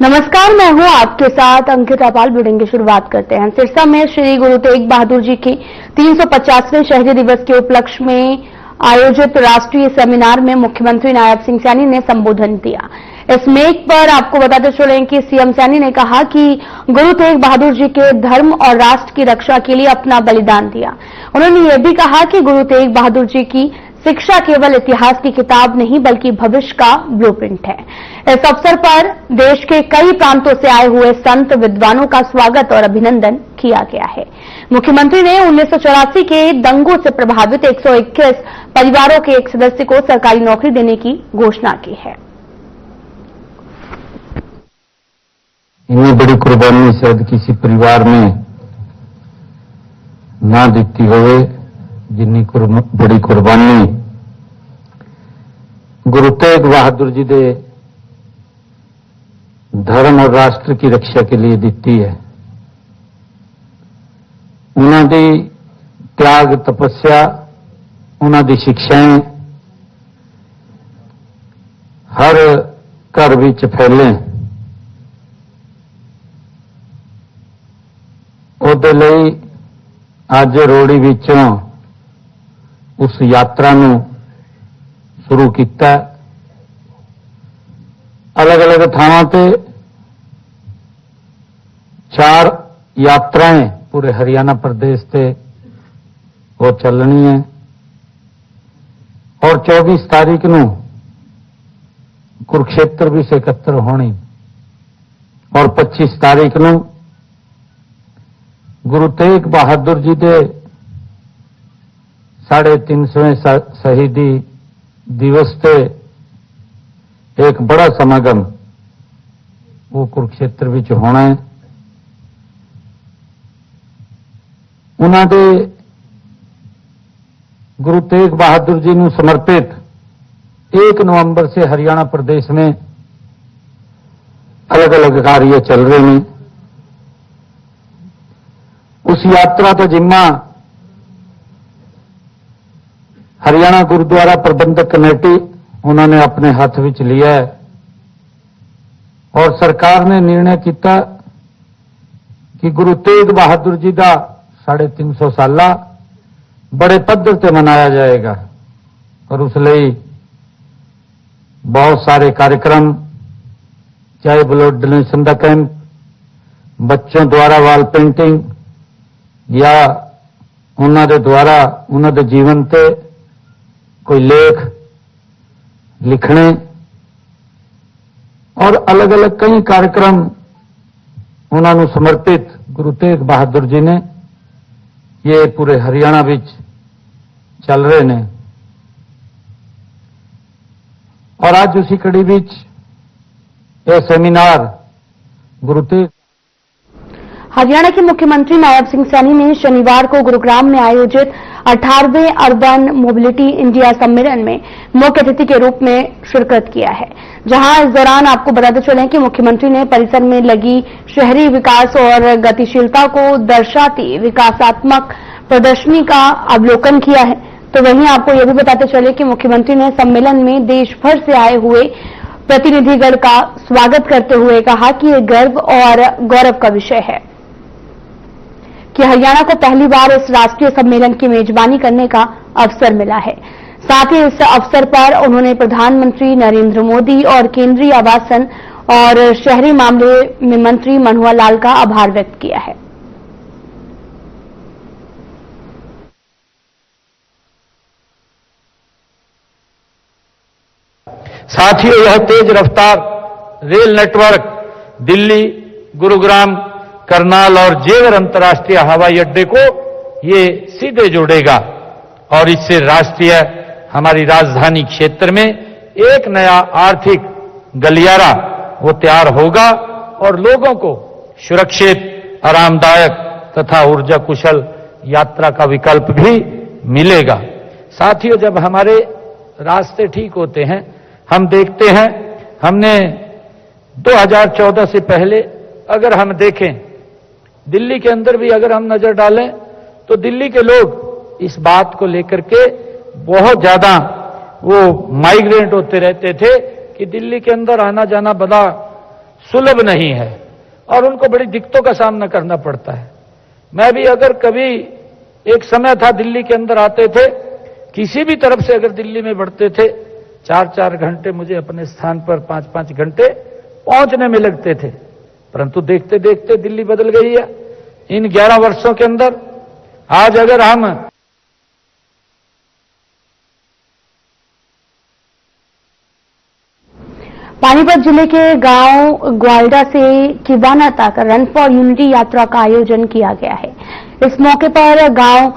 नमस्कार, मैं हूं आपके साथ अंकिता पाल। बुलेटिन की शुरुआत करते हैं। सिरसा में श्री गुरु तेग बहादुर जी की 350वें शहीदी दिवस के उपलक्ष्य में आयोजित राष्ट्रीय सेमिनार में मुख्यमंत्री नायब सिंह सैनी ने संबोधन दिया। इस मेक पर आपको बताते चले कि सीएम सैनी ने कहा कि गुरु तेग बहादुर जी के धर्म और राष्ट्र की रक्षा के लिए अपना बलिदान दिया। उन्होंने यह भी कहा कि गुरु तेग बहादुर जी की शिक्षा केवल इतिहास की किताब नहीं बल्कि भविष्य का ब्लूप्रिंट है। इस अवसर पर देश के कई प्रांतों से आए हुए संत विद्वानों का स्वागत और अभिनंदन किया गया है। मुख्यमंत्री ने 1984 के दंगों से प्रभावित 121 परिवारों के एक सदस्य को सरकारी नौकरी देने की घोषणा की है। इतनी बड़ी कुर्बानी शायद किसी परिवार में ना दिखती हुए, जिन्नी बड़ी कुर्बानी गुरु तेग बहादुर जी ने धर्म और राष्ट्र की रक्षा के लिए दी है। उन्होंने त्याग तपस्या, उन्होंने शिक्षाएं हर घर विच फैले। ਉਹਦੇ ਲਈ ਅੱਜ ਰੋੜੀ ਵਿੱਚੋਂ उस यात्रा ਨੂੰ शुरू किया। अलग अलग थावां ते 4 यात्राएं पूरे हरियाणा प्रदेश से वो चलनी है और 24 तारीख को कुरुक्षेत्र भी से एकत्र होनी और 25 तारीख को गुरु तेग बहादुर जी के 350वें शहीदी दिवस से एक बड़ा समागम वो कुरुक्षेत्र में होना है। उन्होंने गुरु तेग बहादुर जी को समर्पित 1 नवंबर से हरियाणा प्रदेश में अलग अलग कार्य चल रहे हैं। उस यात्रा का जिम्मा हरियाणा गुरुद्वारा प्रबंधक कमेटी उन्होंने अपने हाथ में लिया है और सरकार ने निर्णय किया कि गुरु तेग बहादुर जी का 350 साला बड़े पद्धर से मनाया जाएगा और उस लिए बहुत सारे कार्यक्रम, चाहे ब्लड डोनेशन का कैंप, बच्चों द्वारा वाल पेंटिंग या उन्होंने द्वारा उन्होंने जीवन से कोई लेख लिखने और अलग अलग कई कार्यक्रम उन्होंने समर्पित गुरु तेग बहादुर जी ने ये पूरे हरियाणा में चल रहे हैं। और आज उसी कड़ी बीच यह सेमिनार गुरु तेग हरियाणा के मुख्यमंत्री नायब सिंह सैनी ने शनिवार को गुरुग्राम में आयोजित 18वें अर्बन मोबिलिटी इंडिया सम्मेलन में मुख्य अतिथि के रूप में शिरकत किया है, जहां इस दौरान आपको बताते चलें कि मुख्यमंत्री ने परिसर में लगी शहरी विकास और गतिशीलता को दर्शाती विकासात्मक प्रदर्शनी का अवलोकन किया है। तो वहीं आपको यह भी बताते चले कि मुख्यमंत्री ने सम्मेलन में देश भर से आए हुए प्रतिनिधिगण का स्वागत करते हुए कहा कि यह गर्व और गौरव का विषय है कि हरियाणा को पहली बार इस राष्ट्रीय सम्मेलन की मेजबानी करने का अवसर मिला है। साथ ही इस अवसर पर उन्होंने प्रधानमंत्री नरेंद्र मोदी और केंद्रीय आवासन और शहरी मामले में मंत्री मनोहर लाल का आभार व्यक्त किया है। साथियों, यह तेज रफ्तार रेल नेटवर्क दिल्ली, गुरुग्राम, करनाल और जेवर अंतर्राष्ट्रीय हवाई अड्डे को ये सीधे जोड़ेगा और इससे राष्ट्रीय हमारी राजधानी क्षेत्र में एक नया आर्थिक गलियारा वो तैयार होगा और लोगों को सुरक्षित, आरामदायक तथा ऊर्जा कुशल यात्रा का विकल्प भी मिलेगा। साथियों, जब हमारे रास्ते ठीक होते हैं, हम देखते हैं हमने 2014 से पहले अगर हम देखें दिल्ली के अंदर भी अगर हम नजर डालें तो दिल्ली के लोग इस बात को लेकर के बहुत ज्यादा वो माइग्रेंट होते रहते थे कि दिल्ली के अंदर आना जाना बड़ा सुलभ नहीं है और उनको बड़ी दिक्कतों का सामना करना पड़ता है। मैं भी अगर कभी एक समय था दिल्ली के अंदर आते थे, किसी भी तरफ से अगर दिल्ली में बढ़ते थे 4-4 घंटे मुझे अपने स्थान पर 5-5 घंटे पहुंचने में लगते थे, परंतु देखते देखते दिल्ली बदल गई है इन 11 वर्षों के अंदर। आज अगर हम पानीपत जिले के गांव ग्वालदा से किवाना तक रन फॉर यूनिटी यात्रा का आयोजन किया गया है। इस मौके पर गांव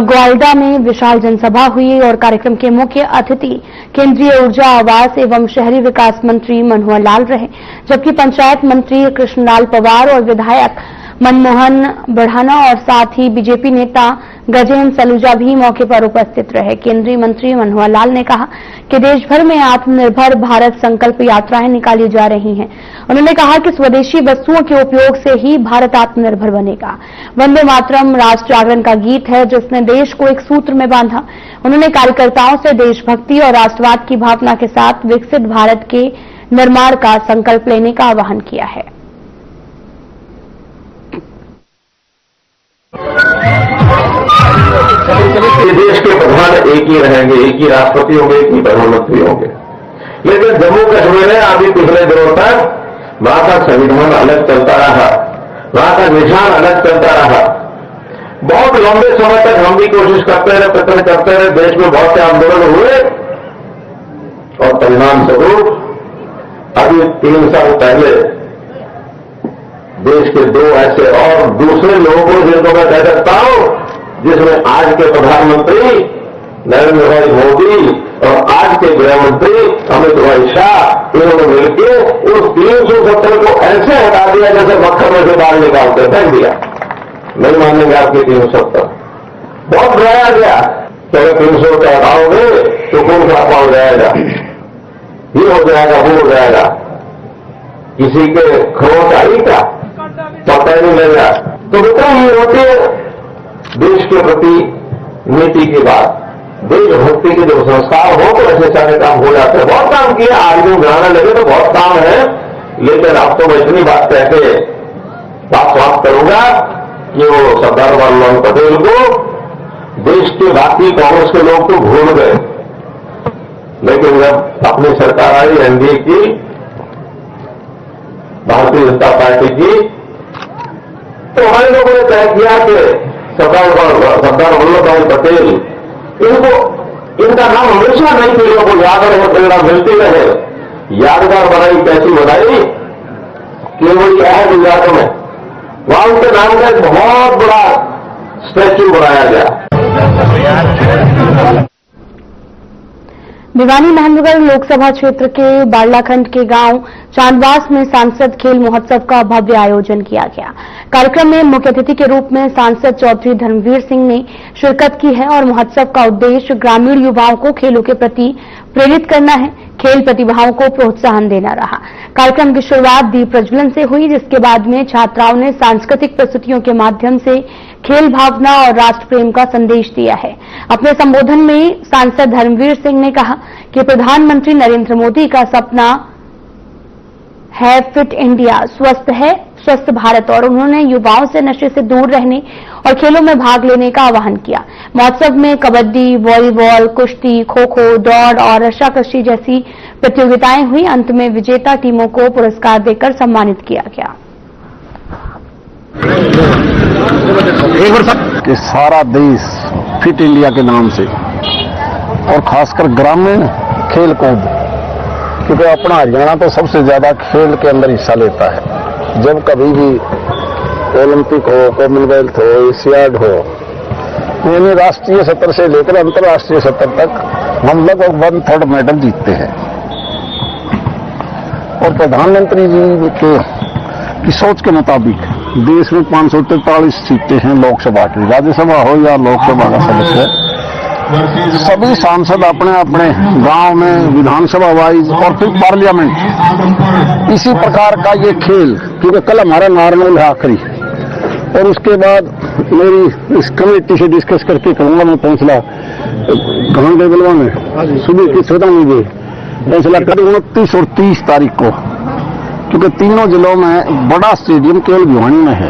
ग्वालदा में विशाल जनसभा हुई और कार्यक्रम के मुख्य अतिथि केंद्रीय ऊर्जा, आवास एवं शहरी विकास मंत्री मनोहर लाल रहे, जबकि पंचायत मंत्री कृष्णलाल पवार और विधायक मनमोहन बढ़ाना और साथ ही बीजेपी नेता गजेंद्र सलूजा भी मौके पर उपस्थित रहे। केंद्रीय मंत्री मनोहर लाल ने कहा कि देश भर में आत्मनिर्भर भारत संकल्प यात्राएं निकाली जा रही हैं। उन्होंने कहा कि स्वदेशी वस्तुओं के उपयोग से ही भारत आत्मनिर्भर बनेगा। वंदे मातरम राष्ट्र जागरण का गीत है जिसने देश को एक सूत्र में बांधा। उन्होंने कार्यकर्ताओं से देशभक्ति और राष्ट्रवाद की भावना के साथ विकसित भारत के निर्माण का संकल्प लेने का आह्वान किया है। ये देश के प्रधान एक ही रहेंगे, एक ही राष्ट्रपति होंगे, एक ही प्रधानमंत्री होंगे। लेकिन जम्मू कश्मीर में अभी पिछले दिनों तक वहां का संविधान अलग चलता रहा, वहां का निशान अलग चलता रहा। बहुत लंबे समय तक हम भी कोशिश करते रहे, प्रयत्न करते रहे, देश में बहुत से आंदोलन हुए और परिणाम स्वरूप अभी 3 साल पहले देश के 2 ऐसे और दूसरे लोगों को जिनको मैं कह सकता हूं, जिसमें आज के प्रधानमंत्री नरेंद्र भाई मोदी और आज के गृह मंत्री अमित भाई शाह, इन्होंने मिलकर उस 370 को ऐसे हटा दिया जैसे मक्खन में से बाल निकालते फेंक दिया। नहीं मानेंगे आपके 370। बहुत डराया गया कि अगर 300 का हटाओगे तो कौन खराब हो जाएगा, ये हो जाएगा, वो हो जाएगा। किसी के खरोच आई का पता ही नहीं लगा। तो बेटा ये होती है देश के प्रति नीति की बात, देशभक्ति के जो संस्कार हो तो ऐसे सारे काम हो जाते हैं। बहुत काम किया, आज भी गिराना लगे तो बहुत काम है, लेकिन अब तो मैं इतनी बात कहते बात समाप्त करूंगा कि वो सरदार वल्लभ पटेल को देश के बाकी कांग्रेस के लोग तो भूल गए, लेकिन जब अपनी सरकार आई एनडीए की, भारतीय जनता पार्टी की, तो हमारे लोगों ने तय किया कि सरदार वल्लभ भाई पटेल, इनका नाम हमेशा नई पीढ़ियों को याद रहे, प्रेरणा मिलती रहे। यादगार बनाई, कैसी बनाई, केवल यह गुजरात में वहां उनके नाम का एक बहुत बड़ा स्टैच्यू बनाया गया। भिवानी महेंद्रगढ़ लोकसभा क्षेत्र के बाड़लाखंड के गांव चांदवास में सांसद खेल महोत्सव का भव्य आयोजन किया गया। कार्यक्रम में मुख्य अतिथि के रूप में सांसद चौधरी धर्मवीर सिंह ने शिरकत की है और महोत्सव का उद्देश्य ग्रामीण युवाओं को खेलों के प्रति प्रेरित करना है, खेल प्रतिभाओं को प्रोत्साहन देना रहा। कार्यक्रम की शुरुआत दीप प्रज्वलन से हुई, जिसके बाद में छात्राओं ने सांस्कृतिक प्रस्तुतियों के माध्यम से खेल भावना और राष्ट्र प्रेम का संदेश दिया है। अपने संबोधन में सांसद धर्मवीर सिंह ने कहा कि प्रधानमंत्री नरेंद्र मोदी का सपना है फिट इंडिया, स्वस्थ है स्वस्थ भारत, और उन्होंने युवाओं से नशे से दूर रहने और खेलों में भाग लेने का आह्वान किया। महोत्सव में कबड्डी, वॉलीबॉल, कुश्ती, खो-खो, दौड़ और रस्साकशी जैसी प्रतियोगिताएं हुई। अंत में विजेता टीमों को पुरस्कार देकर सम्मानित किया गया। कि सारा देश फिट इंडिया के नाम से और खासकर ग्रामीण खेल कूद, क्योंकि अपना हरियाणा तो सबसे ज्यादा खेल के अंदर हिस्सा लेता है। जब कभी भी ओलंपिक हो, कॉमनवेल्थ हो, एशियाड हो, यानी राष्ट्रीय स्तर से लेकर अंतर्राष्ट्रीय स्तर तक हम लगभग 1/3 मेडल जीतते हैं। और प्रधानमंत्री जी की सोच के मुताबिक देश में 543 सीटें हैं लोकसभा की, राज्यसभा हो या लोकसभा का सदस्य, सभी सांसद अपने अपने गांव में विधानसभा वाइज और फिर पार्लियामेंट, इसी प्रकार का ये खेल, क्योंकि कल हमारा नारनौल है आखिरी, और उसके बाद मेरी इस कमेटी से डिस्कस करके कहूंगा मैं पहुंचला कहां टेबलवा में सुबह की 14 बजे फैसला करें 29 और 30 तारीख को क्योंकि तीनों जिलों में बड़ा स्टेडियम केवल भिवानी में है।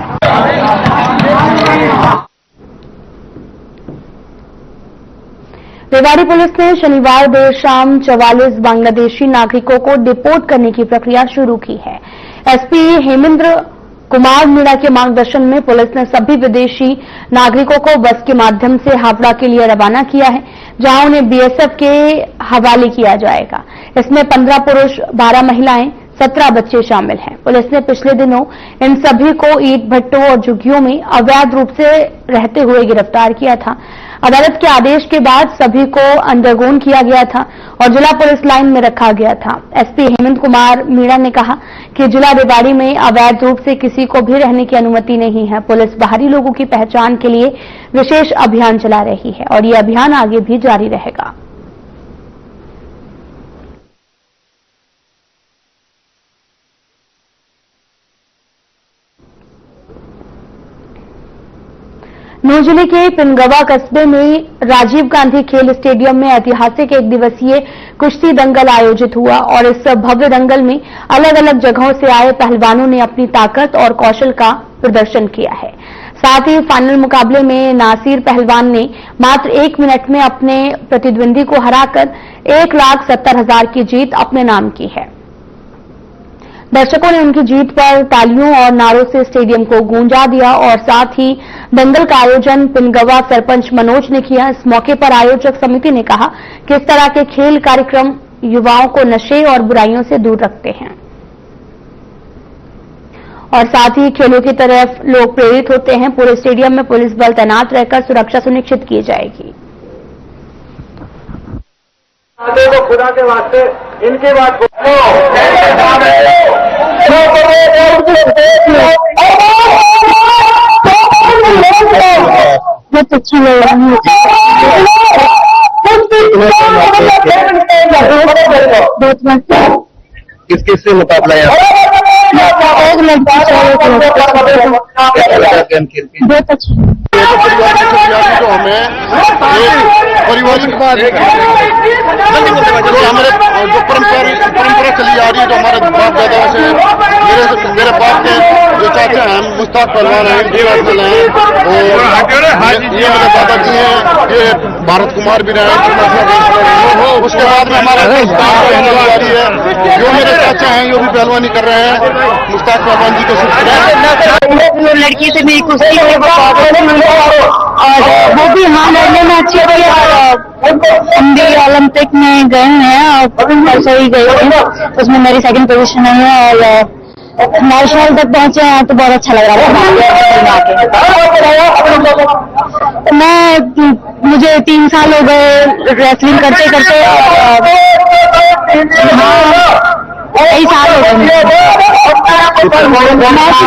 रेवाड़ी पुलिस ने शनिवार देर शाम 44 बांग्लादेशी नागरिकों को डिपोर्ट करने की प्रक्रिया शुरू की है। एसपी हेमेंद्र कुमार मीणा के मार्गदर्शन में पुलिस ने सभी विदेशी नागरिकों को बस के माध्यम से हावड़ा के लिए रवाना किया है, जहां उन्हें बीएसएफ के हवाले किया जाएगा। इसमें 15 पुरुष, 12 महिलाएं, 17 बच्चे शामिल हैं। पुलिस ने पिछले दिनों इन सभी को ईंट भट्टों और झुग्गियों में अवैध रूप से रहते हुए गिरफ्तार किया था। अदालत के आदेश के बाद सभी को अंडरगोन किया गया था और जिला पुलिस लाइन में रखा गया था। एसपी हेमंत कुमार मीणा ने कहा कि जिला रेवाड़ी में अवैध रूप से किसी को भी रहने की अनुमति नहीं है। पुलिस बाहरी लोगों की पहचान के लिए विशेष अभियान चला रही है और ये अभियान आगे भी जारी रहेगा। नूंह जिले के पिनगवा कस्बे में राजीव गांधी खेल स्टेडियम में ऐतिहासिक एक दिवसीय कुश्ती दंगल आयोजित हुआ और इस भव्य दंगल में अलग अलग जगहों से आए पहलवानों ने अपनी ताकत और कौशल का प्रदर्शन किया है। साथ ही फाइनल मुकाबले में नासिर पहलवान ने मात्र 1 मिनट में अपने प्रतिद्वंदी को हराकर 1,70,000 की जीत अपने नाम की है। दर्शकों ने उनकी जीत पर तालियों और नारों से स्टेडियम को गूंजा दिया और साथ ही दंगल का आयोजन पिनगवा सरपंच मनोज ने किया। इस मौके पर आयोजक समिति ने कहा कि इस तरह के खेल कार्यक्रम युवाओं को नशे और बुराइयों से दूर रखते हैं और साथ ही खेलों की तरफ लोग प्रेरित होते हैं। पूरे स्टेडियम में पुलिस बल तैनात रहकर सुरक्षा सुनिश्चित की जाएगी। तो खुदा के वास्ते इनकी बात बहुत अच्छा लग रहा है। किस किस से मुकाबला है? बहुत अच्छा जो हमें पारिवारिक जो हमारे जो परंपरा चली आ रही है, जो हमारे बाप दादाओं से मेरे बाप के जो चाचा हैं मुश्ताक पहलवान हैं, हैं और ये मेरे दादाजी हैं, ये भारत कुमार भी रहे। उसके बाद में हमारा रहने वाली है, जो मेरे चाचा हैं ये भी पहलवानी कर रहे हैं। मुश्ताक पहलवान जी को लड़की से मेरी कुश्ती और वो भी हाँ लड़ने में अच्छी हुई और हम भी ओलंपिक में गए हैं और परसों ही गए थे, उसमें मेरी 2nd पोजीशन आई है और नेशनल तक पहुंचे हैं तो बहुत अच्छा लग रहा है। मुझे 3 साल हो गए रेसलिंग करते करते कई साल हो गए।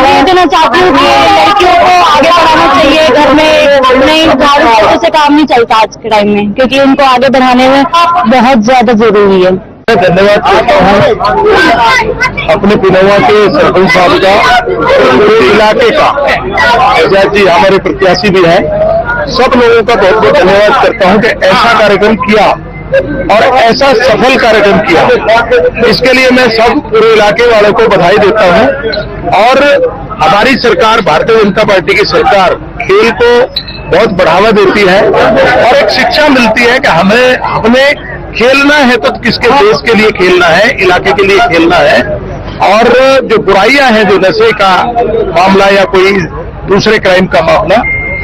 मैं देना चाहती हूँ कि लड़कियों को आगे बढ़ाना चाहिए। घर में नहीं छोटे से काम नहीं चलता आज के टाइम में, क्योंकि उनको आगे बढ़ाने में बहुत ज्यादा जरूरी है। धन्यवाद करता हूँ अपने पिनौवा के सरपंच साहब का, पूरे इलाके का, आजाद जी हमारे प्रत्याशी भी हैं, सब लोगों का बहुत बहुत धन्यवाद करता हूँ कि ऐसा कार्यक्रम किया और ऐसा सफल कार्यक्रम किया। इसके लिए मैं सब पूरे इलाके वालों को बधाई देता हूँ। और हमारी सरकार, भारतीय जनता पार्टी की सरकार, खेल को बहुत बढ़ावा देती है और एक शिक्षा मिलती है कि हमें खेलना है तो किसके देश के लिए खेलना है, इलाके के लिए खेलना है। और जो बुराइयां हैं, जो नशे का मामला या कोई दूसरे क्राइम का मामला,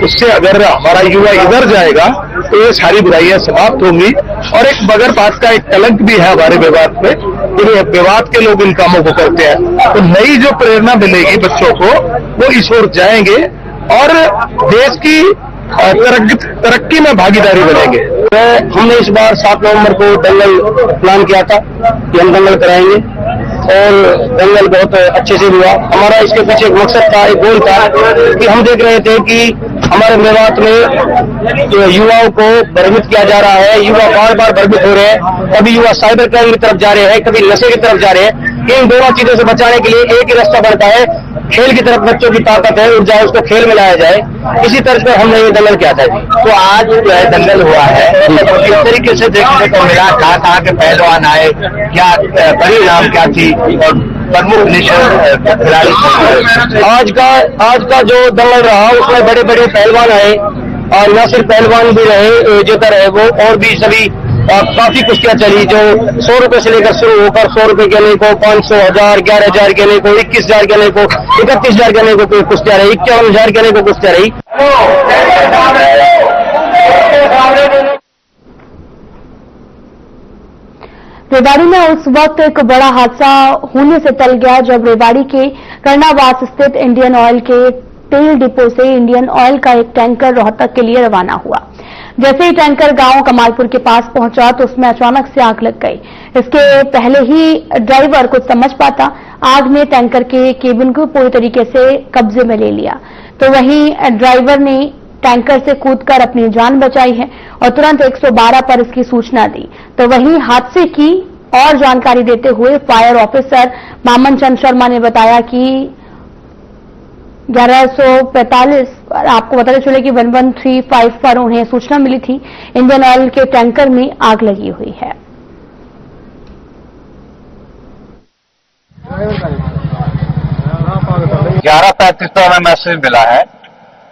उससे अगर हमारा युवा इधर जाएगा तो ये सारी बुराइयां समाप्त होंगी। और एक मगर बात का एक कलंक भी है हमारे विवाद पे, कि विवाद के लोग इन कामों को करते हैं। तो नई जो प्रेरणा मिलेगी बच्चों को, वो इस ओर जाएंगे और देश की तरक्की में भागीदारी बनेंगे। हमने इस बार 7 नवंबर को दंगल प्लान किया था कि हम दंगल कराएंगे और दंगल बहुत अच्छे से हुआ। हमारा इसके पीछे एक मकसद था, एक गोल था कि हम देख रहे थे कि हमारे मेवात में जो युवाओं को भ्रमित किया जा रहा है, युवा बार बार भ्रमित हो रहे हैं। कभी युवा साइबर क्राइम की तरफ जा रहे हैं, कभी नशे की तरफ जा रहे हैं। इन दोनों चीजों से बचाने के लिए एक ही रास्ता बनता है, खेल की तरफ बच्चों की ताकत है, ऊर्जा, उसको खेल में लाया जाए। इसी तरह से हमने ये दंगल किया था। तो आज जो है दंगल हुआ है, तो किस तरीके से देखने को मिला, कहाँ के पहलवान आए, क्या परिणाम क्या थी और प्रमुख खिलाड़ी। आज का जो दंगल रहा उसमें बड़े बड़े पहलवान आए और न सिर्फ पहलवान भी रहे, विजेता रहे वो, और भी सभी काफी कुश्तियां चली जो 100 रुपए से लेकर शुरू होकर 100 रुपए गेने को, 500, 1000, 11,000 गेने को, 21,000 गेने को, 31,000 गेने को कुश्तियां रही, 51,000 गेने को कुश्तियां रही। रेवाड़ी में उस वक्त एक बड़ा हादसा होने से टल गया जब रेवाड़ी के कर्णावास स्थित इंडियन ऑयल के तेल डिपो से इंडियन ऑयल का एक टैंकर रोहतक के लिए रवाना हुआ। जैसे ही टैंकर गांव कमालपुर के पास पहुंचा तो उसमें अचानक से आग लग गई। इसके पहले ही ड्राइवर कुछ समझ पाता, आग ने टैंकर के केबिन को पूरी तरीके से कब्जे में ले लिया। तो वहीं ड्राइवर ने टैंकर से कूदकर अपनी जान बचाई है और तुरंत 112 पर इसकी सूचना दी। तो वहीं हादसे की और जानकारी देते हुए फायर ऑफिसर मामन चंद शर्मा ने बताया कि 1145 आपको बताते चले कि 1135 पर उन्हें सूचना मिली थी इंडियन ऑयल के टैंकर में आग लगी हुई है। 11:35 पर हमें मैसेज मिला है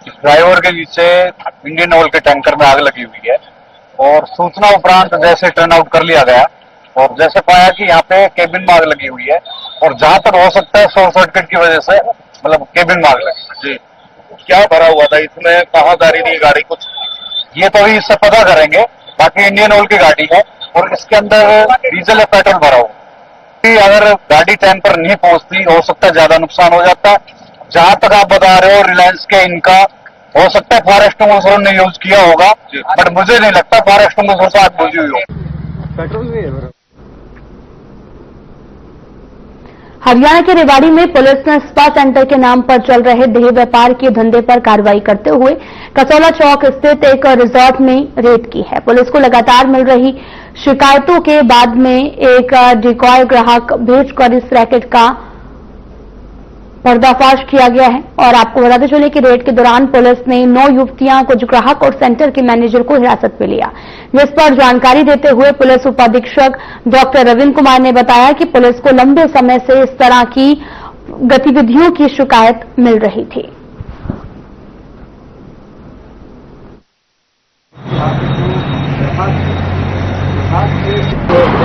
ड्राइवर के नीचे इंडियन ऑयल के टैंकर में आग लगी हुई है और सूचना उपरांत जैसे टर्न आउट कर लिया गया और जैसे पाया कि यहाँ पे केबिन में आग लगी हुई है और जहां तक हो सकता है शॉर्ट सर्किट की वजह से मतलब केबिन में आग लगी। जी, क्या भरा हुआ था इसमें, कहाँ जा रही थी गाड़ी, कुछ ये तो अभी इससे पता करेंगे। बाकी इंडियन ऑयल की गाड़ी है और इसके अंदर डीजल या पेट्रोल भरा हुआ। अगर गाड़ी टाइम पर नहीं पहुंचती हो सकता है ज्यादा नुकसान हो जाता है। जहां तक आप बता रहे हो रिलायंस के इनका हो सकता है फॉर एक्सटिंग्विशर ने यूज किया होगा, बट मुझे नहीं लगता फॉर एक्सटिंग्विशर से आग बुझी हुई हो। पेट्रोल भी है। हरियाणा के रेवाड़ी में पुलिस ने स्पा सेंटर के नाम पर चल रहे देह व्यापार के धंधे पर कार्रवाई करते हुए कसौला चौक स्थित एक रिजॉर्ट में रेड की है। पुलिस को लगातार मिल रही शिकायतों के बाद में एक डिकॉय ग्राहक भेजकर इस रैकेट का पर्दाफाश किया गया है। और आपको बताते चले कि रेड के दौरान पुलिस ने 9 युवतियां, कुछ ग्राहक और सेंटर के मैनेजर को हिरासत में लिया, जिस पर जानकारी देते हुए पुलिस उपाधीक्षक डॉक्टर रविंद्र कुमार ने बताया कि पुलिस को लंबे समय से इस तरह की गतिविधियों की शिकायत मिल रही थी।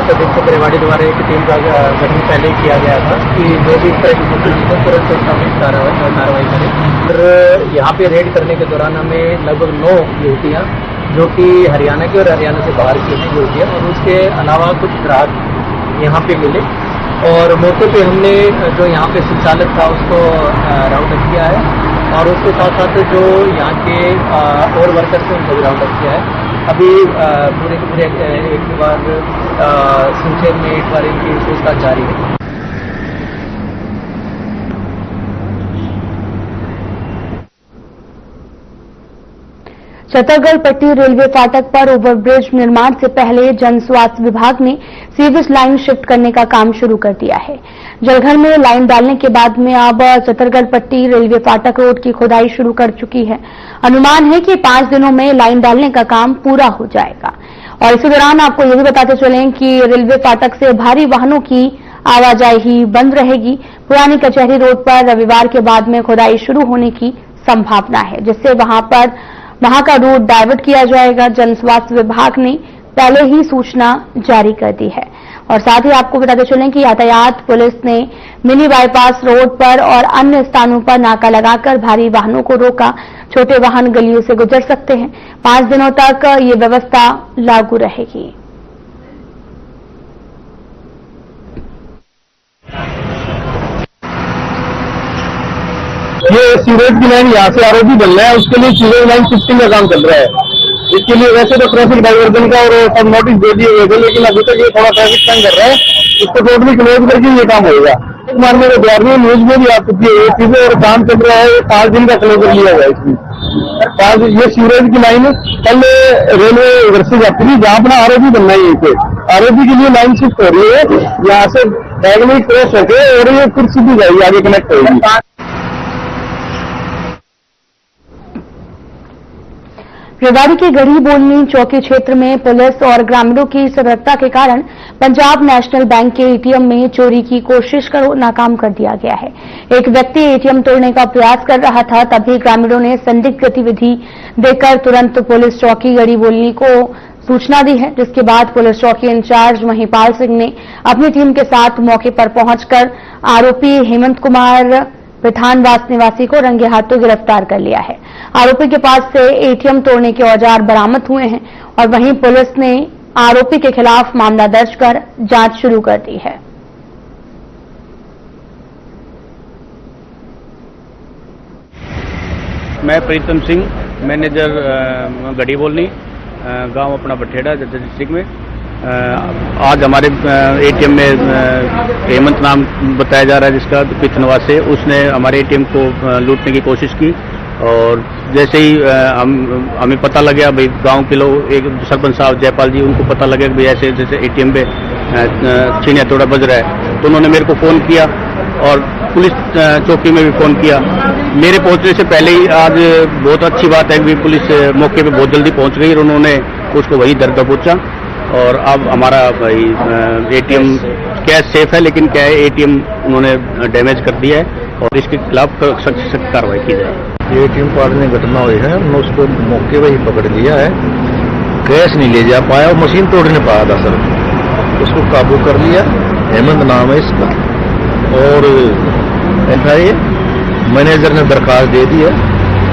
अधीक्षक रेवाड़ी द्वारा एक टीम का गठन पहले ही किया गया था कि जो भी इस तरह की मुद्दे तुरंत कार्रवाई करें। और यहाँ पे रेड करने के दौरान हमें लगभग 9 युवतियाँ जो कि हरियाणा की और हरियाणा से बाहर की युवतियाँ और उसके अलावा कुछ ग्राहक यहाँ पे मिले और मौके पे हमने जो यहाँ पे संचालक था उसको राउंड अप किया है और उसके साथ साथ जो यहाँ के और वर्कर्स हैं उनको भी राउंड अप किया है। अभी पूरे के पूरे एक बार संक्षेप में एक बार इनकी पूछताछ जारी है। छतरगढ़ पट्टी रेलवे फाटक पर ओवरब्रिज निर्माण से पहले जन स्वास्थ्य विभाग ने सीवेज लाइन शिफ्ट करने का काम शुरू कर दिया है। जलघर में लाइन डालने के बाद में अब छतरगढ़ पट्टी रेलवे फाटक रोड की खुदाई शुरू कर चुकी है। अनुमान है कि 5 दिनों में लाइन डालने का काम पूरा हो जाएगा। और इसी दौरान आपको यह भी बताते चलें कि रेलवे फाटक से भारी वाहनों की आवाजाही बंद रहेगी। पुरानी कचहरी रोड पर रविवार के बाद में खुदाई शुरू होने की संभावना है, जिससे वहां का रूट डाइवर्ट किया जाएगा। जन स्वास्थ्य विभाग ने पहले ही सूचना जारी कर दी है। और साथ ही आपको बताते चलें कि यातायात पुलिस ने मिनी बाईपास रोड पर और अन्य स्थानों पर नाका लगाकर भारी वाहनों को रोका। छोटे वाहन गलियों से गुजर सकते हैं। 5 दिनों तक ये व्यवस्था लागू रहेगी। ये सीवरेज की लाइन यहाँ से आरओबी बन रहा है, उसके लिए सीवरेज लाइन शिफ्टिंग का काम चल रहा है। इसके लिए वैसे तो ट्रैफिक डाइवर्जन का और सब नोटिस दे दिए गए थे, लेकिन अभी तक ये थोड़ा ट्रैफिक तंग कर रहा है। इसको टोटली क्लोज करके ये काम होगा। एक मारने के द्वार में न्यूज में भी आ चुकी है ये चीजें और काम चल रहा है। 5 दिन का क्लोजर लिया गया इसमें। ये सीवरेज की लाइन कल रेलवे इधर से जाती थी, जहाँ अपना आरओबी बनना है यहीं पे। आरओबी के लिए लाइन शिफ्ट हो रही है, यहाँ से डायगोनल क्रॉस होके और ये फिर सीधी जाएगी, आगे कनेक्ट होगी। रेवाड़ी के गढ़ी बोलनी चौकी क्षेत्र में पुलिस और ग्रामीणों की सतर्कता के कारण पंजाब नेशनल बैंक के एटीएम में चोरी की कोशिश को नाकाम कर दिया गया है। एक व्यक्ति एटीएम तोड़ने का प्रयास कर रहा था, तभी ग्रामीणों ने संदिग्ध गतिविधि देखकर तुरंत पुलिस चौकी गढ़ी बोलनी को सूचना दी है, जिसके बाद पुलिस चौकी इंचार्ज महिपाल सिंह ने अपनी टीम के साथ मौके पर पहुंचकर आरोपी हेमंत कुमार विधानवास निवासी को रंगे हाथों गिरफ्तार कर लिया है। आरोपी के पास से एटीएम तोड़ने के औजार बरामद हुए हैं और वहीं पुलिस ने आरोपी के खिलाफ मामला दर्ज कर जांच शुरू कर दी है। मैं प्रीतम सिंह, मैनेजर गढ़ी बोलनी, गांव अपना बठेड़ा जज्जर डिस्ट्रिक्ट में। आज हमारे एटीएम में हेमंत नाम बताया जा रहा है जिसका पिथनवा से, उसने हमारे एटीएम को लूटने की कोशिश की और जैसे ही हमें पता लगा भाई गांव के लोग, एक सरपंच साहब जयपाल जी, उनको पता लगा कि भाई ऐसे जैसे एटीएम पे छीनिया तोड़ा बज रहा है, तो उन्होंने मेरे को फ़ोन किया और पुलिस चौकी में भी फ़ोन किया। मेरे पहुंचने से पहले ही आज बहुत अच्छी बात है कि पुलिस मौके पे बहुत जल्दी पहुंच गई और उन्होंने उसको वही दर पहुंचा और अब हमारा भाई एटीएम कैश सेफ है, लेकिन क्या है एटीएम उन्होंने डैमेज कर दिया है और इसके खिलाफ सख्त कार्रवाई की जाए। एटीएम पाड़ने घटना हुई है, हमने उसको मौके पर ही पकड़ लिया है। कैश नहीं ले जा पाया और मशीन तोड़ नहीं पाया था सर, उसको काबू कर लिया। हेमंत नाम है इसका और एफआईए मैनेजर ने दरखास्त दे दी है,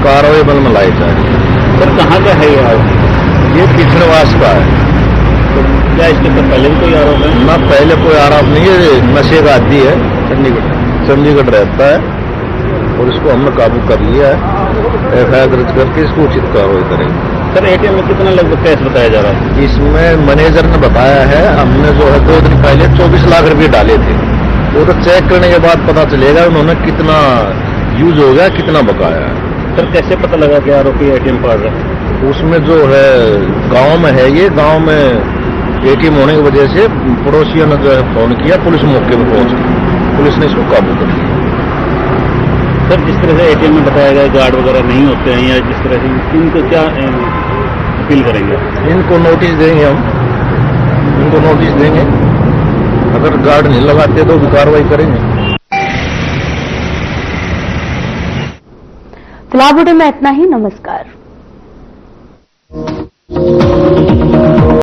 कार्रवाई बल में लाई जा रही है। सर कहाँ का है ये पिछड़वास का है। तो क्या इसके तो पहले भी कोई आरोप है? ना पहले कोई आरोप नहीं है, नशे का आदि है, चंडीगढ़ रहता है और इसको हमने काबू कर लिया है। एफआईआर दर्ज करके इसको उचित कार्रवाई करेंगे। सर एटीएम में कितना लगभग कैश बताया जा रहा है? इसमें मैनेजर ने बताया है, हमने जो है 2 दिन पहले 24 लाख रुपए डाले थे, वो तो चेक करने के बाद पता चलेगा उन्होंने कितना यूज हो गया, कितना बकाया है। सर कैसे पता लगा कि आरोपी एटीएम पाड़ रहा है? उसमें जो है गांव में है, ये गांव में एटीएम होने की वजह से पड़ोसियों ने जो है फोन किया, पुलिस मौके पर पहुंच गई, पुलिस ने इसको काबू कर लिया। सर जिस तरह से एटीएम में बताया गया गार्ड वगैरह नहीं होते हैं या जिस तरह से, इनको क्या अपील करेंगे? इनको नोटिस देंगे, हम इनको नोटिस देंगे, अगर गार्ड नहीं लगाते तो भी कार्रवाई करेंगे। फिलहाल वीडियो में इतना ही। नमस्कार।